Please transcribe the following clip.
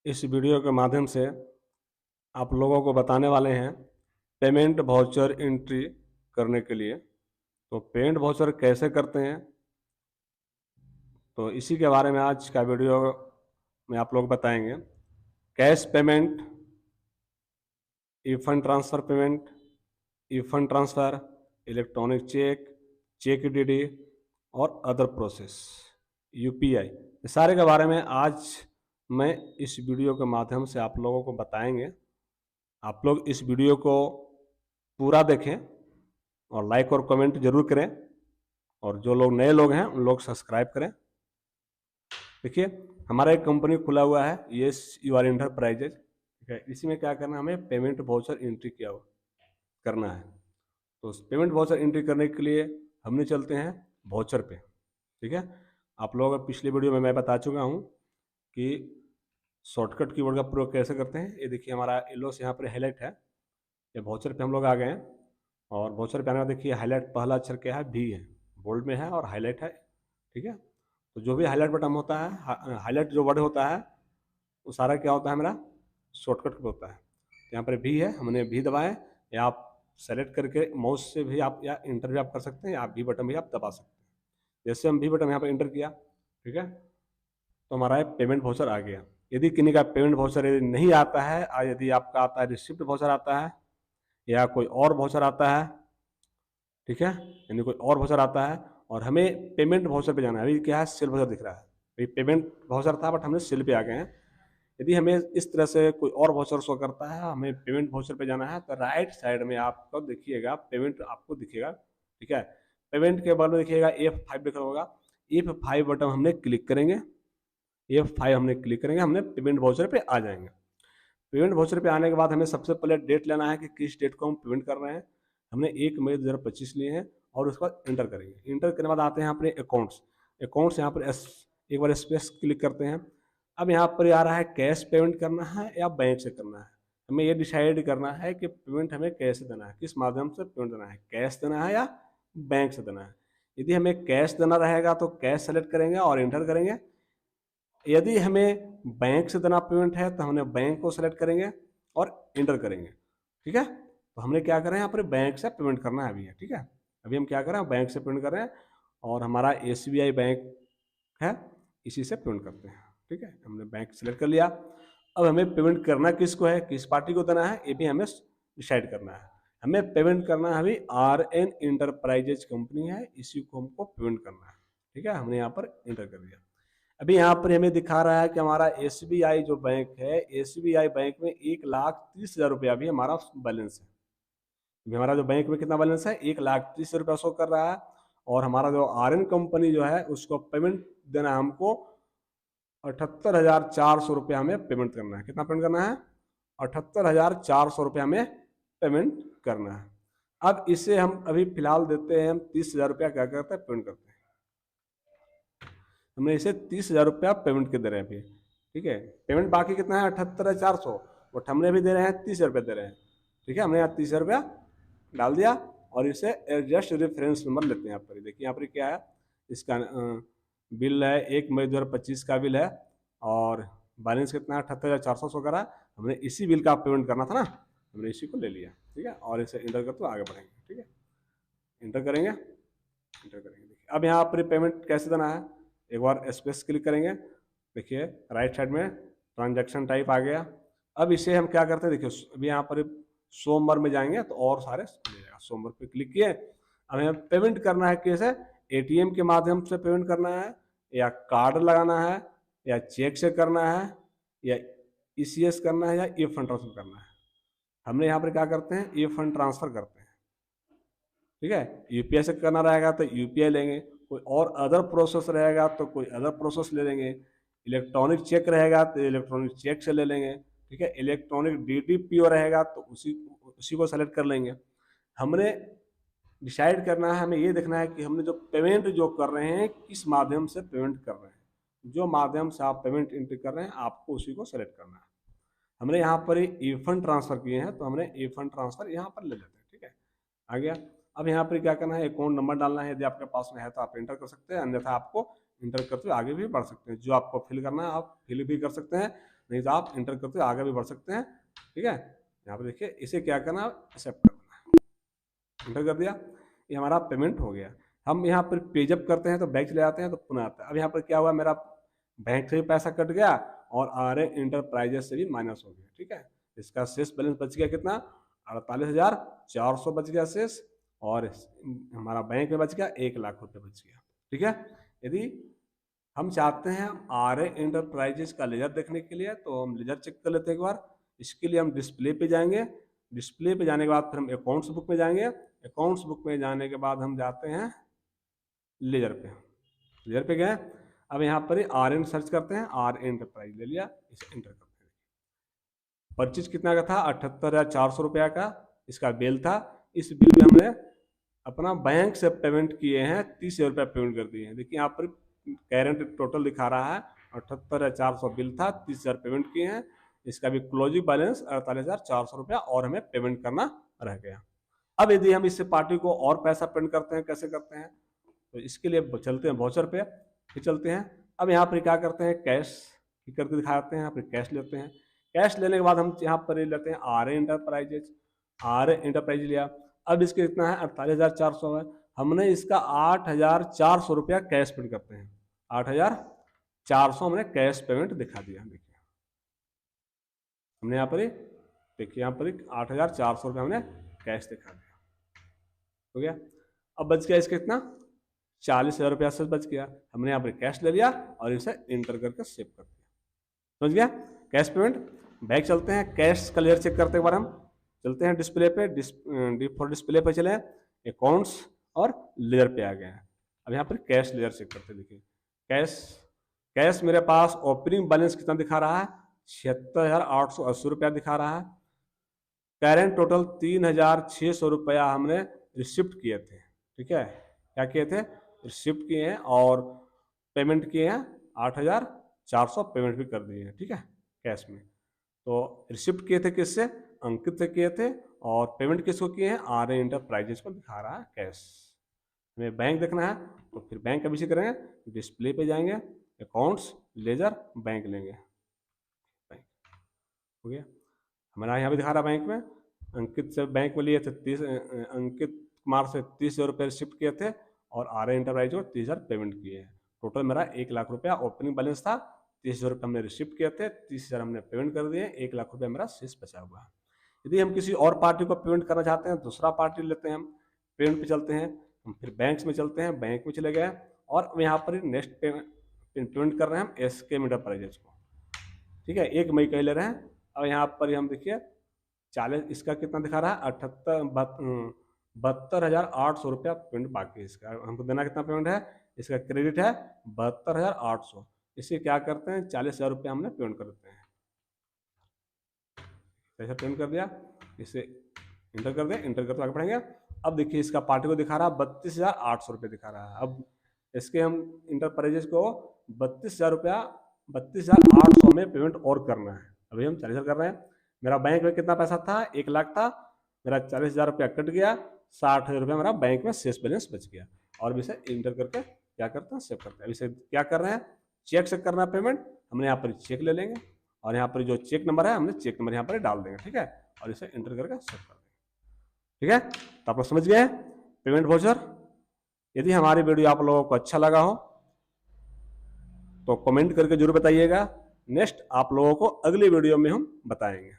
इस वीडियो के माध्यम से आप लोगों को बताने वाले हैं पेमेंट वाउचर एंट्री करने के लिए। तो पेमेंट वाउचर कैसे करते हैं, तो इसी के बारे में आज का वीडियो में आप लोग बताएंगे। Cash payment, e fund transfer payment, e fund transfer, electronic cheque, cheque DD और अदर प्रोसेस, यूपीआई, ये सारे के बारे में आज मैं इस वीडियो के माध्यम से आप लोगों को बताएंगे। आप लोग इस वीडियो को पूरा देखें और लाइक और कमेंट जरूर करें, और जो लोग नए लोग हैं उन लोग सब्सक्राइब करें। देखिए, हमारा एक कंपनी खुला हुआ है, यस यू आर इंटरप्राइजेज, ठीक है। इसी में क्या करना है, हमें पेमेंट वाउचर एंट्री किया हुआ करना है। तो उस पेमेंट वाउचर एंट्री करने के लिए हमने चलते हैं वाउचर पे, ठीक है। आप लोग पिछले वीडियो में मैं बता चुका हूँ कि शॉर्टकट कीवर्ड का प्रयोग कैसे करते हैं। ये देखिए, हमारा येलो से यहाँ पर हाईलाइट है। ये वाउचर पे हम लोग आ गए हैं, और वाउचर पे आने का देखिए हाईलाइट पहला अक्षर क्या है, भी है, बोल्ड में है और हाईलाइट है, ठीक है। तो जो भी हाईलाइट बटन होता है, हाईलाइट जो वर्ड होता है वो सारा क्या होता है, मेरा शॉर्टकट होता है। यहाँ पर भी है, हमने भी दबाएं, या आप सेलेक्ट करके माउस से भी आप या इंटर भी आप कर सकते हैं, या भी बटन भी आप दबा सकते हैं। जैसे हम भी बटन यहाँ पर इंटर किया, ठीक है, तो हमारा पेमेंट वाउचर आ गया। यदि किसी का पेमेंट वाउचर यदि नहीं आता है, यदि आपका आता है रिसिप्ट वाउचर आता है, या कोई और वाउचर आता है, ठीक है, यानी कोई और वाउचर आता है और हमें पेमेंट वाउचर पे जाना है। अभी क्या है, सेल वाउचर दिख रहा है, अभी पेमेंट वाउचर था बट हमने सेल पे आ गए हैं। यदि हमें इस तरह से कोई और वाउचर शो करता है, हमें पेमेंट वाउचर पे जाना है, तो राइट साइड में आपको देखिएगा पेमेंट आपको दिखेगा, ठीक है। पेमेंट के बाद में देखिएगा F5 लिखा होगा, F5 बटन हमने क्लिक करेंगे, F5 हमने क्लिक करेंगे, हमने पेमेंट वाउचर पे आ जाएंगे। पेमेंट वाउचर पे आने के बाद हमें सबसे पहले डेट लेना है कि किस डेट को हम पेमेंट कर रहे हैं। हमने 1 मई 2025 लिए हैं, और उसके बाद इंटर करेंगे। इंटर करने के बाद आते हैं अपने अकाउंट्स यहाँ पर एक बार स्पेस क्लिक करते हैं। अब यहाँ पर आ रहा है कैश पेमेंट करना है या बैंक से करना है। हमें ये डिसाइड करना है कि पेमेंट हमें कैसे देना है, किस माध्यम से पेमेंट देना है, कैश देना है या बैंक से देना है। यदि हमें कैश देना रहेगा तो कैश सेलेक्ट करेंगे और इंटर करेंगे। यदि हमें बैंक से देना पेमेंट है तो हमने बैंक को सेलेक्ट करेंगे और इंटर करेंगे, ठीक है। तो हमने क्या करें, यहाँ पर बैंक से पेमेंट करना है अभी है, ठीक है। अभी हम क्या करें, बैंक से पेमेंट कर रहे हैं, और हमारा SBI बैंक है, इसी से पेमेंट करते हैं, ठीक है। हमने बैंक सेलेक्ट कर लिया। अब हमें पेमेंट करना किसको है, किस पार्टी को देना है, ये भी हमें डिसाइड करना है। हमें पेमेंट करना है अभी RN इंटरप्राइजेज कंपनी है, इसी को हमको पेमेंट करना है, ठीक है। हमने यहाँ पर इंटर कर दिया। अभी यहाँ पर हमें दिखा रहा है कि हमारा SBI जो बैंक है, SBI बैंक में 1,30,000 रुपया भी हमारा बैलेंस है। अभी हमारा जो बैंक में कितना बैलेंस है, 1,30,000 रुपया शो कर रहा है। और हमारा जो RN कंपनी जो है उसको पेमेंट देना है हमको 78,400 रुपया हमें पेमेंट करना है। कितना पेमेंट करना है, 78,400 रुपया हमें पेमेंट करना है। अब इसे हम अभी फिलहाल देते हैं, हम 30,000 रुपया क्या करते हैं, पेमेंट करते हैं। हमने इसे 30,000 रुपया पेमेंट के दे रहे हैं अभी, ठीक है। पेमेंट बाकी कितना है, 78,400, बट हमने भी दे रहे हैं 30,000 रुपया दे रहे हैं, ठीक है। हमने यहाँ 30,000 रुपया डाल दिया, और इसे एडजस्ट रेफरेंस नंबर लेते हैं। यहाँ पर देखिए, यहाँ पर क्या है, इसका बिल है 1 मई 2025 का बिल है, और बैलेंस कितना है, 78,400 सौ करा। हमने इसी बिल का पेमेंट करना था ना, हमने इसी को ले लिया, ठीक है। और इसे इंटर करते हुए आगे बढ़ेंगे, ठीक है। इंटर करेंगे, इंटर करेंगे। देखिए, अब यहाँ पर पेमेंट कैसे देना है, एक बार स्पेस क्लिक करेंगे, देखिए राइट साइड में ट्रांजैक्शन टाइप आ गया। अब इसे हम क्या करते हैं, देखिए अभी यहाँ पर सोमवार में जाएंगे तो और सारे मिल जाएगा। सोमवार पे क्लिक किए, अब हमें पेमेंट करना है कैसे, ATM के माध्यम से पेमेंट करना है, या कार्ड लगाना है, या चेक से करना है, या ECS करना है, या ई फंड ट्रांसफर करना है। हमने यहाँ पर क्या करते हैं, ई फंड ट्रांसफर करते हैं, ठीक है। UPI से करना रहेगा तो UPI लेंगे, कोई और अदर प्रोसेस रहेगा तो कोई अदर प्रोसेस ले लेंगे, इलेक्ट्रॉनिक चेक रहेगा तो इलेक्ट्रॉनिक चेक से ले लेंगे, ठीक है। इलेक्ट्रॉनिक DDPO रहेगा तो उसी को सेलेक्ट कर लेंगे। हमने डिसाइड करना है, हमें ये देखना है कि हमने जो पेमेंट जो कर रहे हैं किस माध्यम से पेमेंट कर रहे हैं। जो माध्यम से आप पेमेंट एंट्री कर रहे हैं आपको उसी को सेलेक्ट करना है। हमने यहाँ पर ई फंड ट्रांसफर किए हैं तो हमने ई फंड ट्रांसफर यहाँ पर ले लेते हैं, ठीक है। आ गया। अब यहाँ पर क्या करना है, अकाउंट नंबर डालना है, यदि आपके पास में है तो आप एंटर कर सकते हैं, अन्यथा आपको इंटर करते हुए आगे भी बढ़ सकते हैं। जो आपको फिल करना है आप फिल भी कर सकते हैं, नहीं तो आप इंटर करते हुए आगे भी बढ़ सकते हैं। ठीक है, यहाँ पर देखिए इसे क्या करना है, एक्सेप्ट करना है। इंटर कर दिया, ये हमारा पेमेंट हो गया। हम यहाँ पर पे जब करते हैं तो बैंक चले जाते हैं तो पुनः आता है। अब यहाँ पर क्या हुआ, मेरा बैंक से भी पैसा कट गया और आर इंटरप्राइजेस से भी माइनस हो गया। ठीक है, इसका शेष बैलेंस बच गया कितना, 48,400 बच गया शेष, और हमारा बैंक में बच गया 1 लाख रुपये बच गया। ठीक है, यदि हम चाहते हैं आर इंटरप्राइजेस का लेजर देखने के लिए तो हम लेजर चेक कर लेते हैं एक बार। इसके लिए हम डिस्प्ले पे जाएंगे, डिस्प्ले पे जाने के बाद फिर हम अकाउंट्स बुक में जाएंगे, अकाउंट्स बुक में जाने के बाद हम जाते हैं लेजर पे, लेजर पे गए। अब यहाँ पर आर एन सर्च करते हैं, आर एंटरप्राइज ले लिया, इसे इंटर करते हैं। परचेज कितना का था, 78,400 रुपया का इसका बिल था। इस बिल में हमने अपना बैंक से पेमेंट किए हैं, 30,000 रुपया पेमेंट कर दिए हैं। देखिए यहाँ पर करेंट टोटल दिखा रहा है 78,400 बिल था, 30,000 पेमेंट किए हैं। इसका भी क्लोजिंग बैलेंस 48,400 रुपया और हमें पेमेंट करना रह गया। अब यदि हम इससे पार्टी को और पैसा पेमेंट करते हैं, कैसे करते हैं, तो इसके लिए चलते हैं वाउचर पे, फिर चलते हैं। अब यहाँ पर क्या करते हैं, कैश करके दिखाते हैं, यहाँ पर कैश लेते हैं। कैश लेने के बाद हम यहाँ पर लेते हैं आर इंटरप्राइजेज, आर इंटरप्राइज लिया। अब इसके कितना है, 48,400 है। हमने इसका 8,400 रुपया कैश पेमेंट करते हैं, 8,400 हमने कैश पेमेंट दिखा दिया। देखिए हमने यहाँ पर देखिए यहाँ पर 8,400 रुपया हमने कैश दिखा दिया, हो गया। अब बच गया इसका कितना, 40,000 रुपया से बच गया। हमने यहाँ पर कैश ले लिया और इसे इंटर करके सेव कर दिया, समझ गया, कैश पेमेंट। बैक चलते हैं, कैश का लेयर चेक करते एक बार हम चलते हैं डिस्प्ले पे, डिस्प्ले पे चले, अकाउंट्स और लेयर पे आ गए हैं। अब यहाँ पर कैश लेयर चेक करते हैं। देखिए कैश मेरे पास ओपनिंग बैलेंस कितना दिखा रहा है, 76,880 रुपया दिखा रहा है। करेंट टोटल 3,600 रुपया हमने रिसिप्ट किए थे। ठीक है, क्या किए थे, रिसिप्ट किए हैं और पेमेंट किए हैं, 8,400 पेमेंट भी कर दिए हैं। ठीक है, कैश में तो रिसिप्ट किए थे किससे, अंकित से किए थे, और पेमेंट किसको किए हैं, आर इंटरप्राइजेस को दिखा रहा है कैश। हमें बैंक देखना है तो फिर बैंक का विषय करेंगे, डिस्प्ले पे जाएंगे, अकाउंट्स, लेजर, बैंक लेंगे। बैंक हो गया हमारा, यहाँ भी दिखा रहा है बैंक में, अंकित से बैंक में लिए थे अंकित कुमार से 30,000 रुपये रिसिप्ट किए थे और आर इंटरप्राइज को 30,000 पेमेंट किए हैं। टोटल मेरा 1 लाख रुपया ओपनिंग बैलेंस था, 30,000 रुपये हमने रिसिप्ट किए थे, 30,000 हमने पेमेंट कर दिए, 1 लाख रुपया मेरा शेष बचा हुआ है। यदि हम किसी और पार्टी को पेमेंट करना चाहते हैं, दूसरा पार्टी लेते हैं, हम पेमेंट पे चलते हैं, हम फिर बैंक में चलते हैं, बैंक में चले गए और यहाँ पर नेक्स्ट पेमेंट कर रहे हैं हम SK इंटरप्राइजेज को। ठीक है, 1 मई का ले रहे हैं। अब यहाँ पर हम देखिए 40, इसका कितना दिखा रहा है, 72,800 रुपया पेमेंट बाकी है। इसका हमको देना कितना पेमेंट है, इसका क्रेडिट है 72,800। इसे क्या करते हैं, 40,000 रुपया हमने पेमेंट कर देते हैं। ऐसा पेमेंट कर दिया, इसे इंटर कर दिया, इंटर करते आगे बढ़ेंगे। अब देखिए इसका पार्टी को दिखा रहा है 32,800 रुपये दिखा रहा है। अब इसके हम इंटरप्राइजेस को 32,000 रुपया, 32,800 में पेमेंट और करना है। अभी हम 40,000 कर रहे हैं। मेरा बैंक में कितना पैसा था, 1 लाख था, मेरा 40,000 रुपया कट गया, 60,000 रुपया मेरा बैंक में शेष बैलेंस बच गया। और इसे इंटर करके क्या करते हैं, सेव करते हैं। इसे क्या कर रहे हैं, चेक से करना है पेमेंट, हमने यहाँ पर चेक ले लेंगे और यहाँ पर जो चेक नंबर है हमने चेक नंबर यहाँ पर डाल देंगे। ठीक है, और इसे इंटर करके सेव कर देंगे। ठीक है, तो आप लोग समझ गए पेमेंट वाउचर। यदि हमारी वीडियो आप लोगों को अच्छा लगा हो तो कमेंट करके जरूर बताइएगा। नेक्स्ट आप लोगों को अगली वीडियो में हम बताएंगे।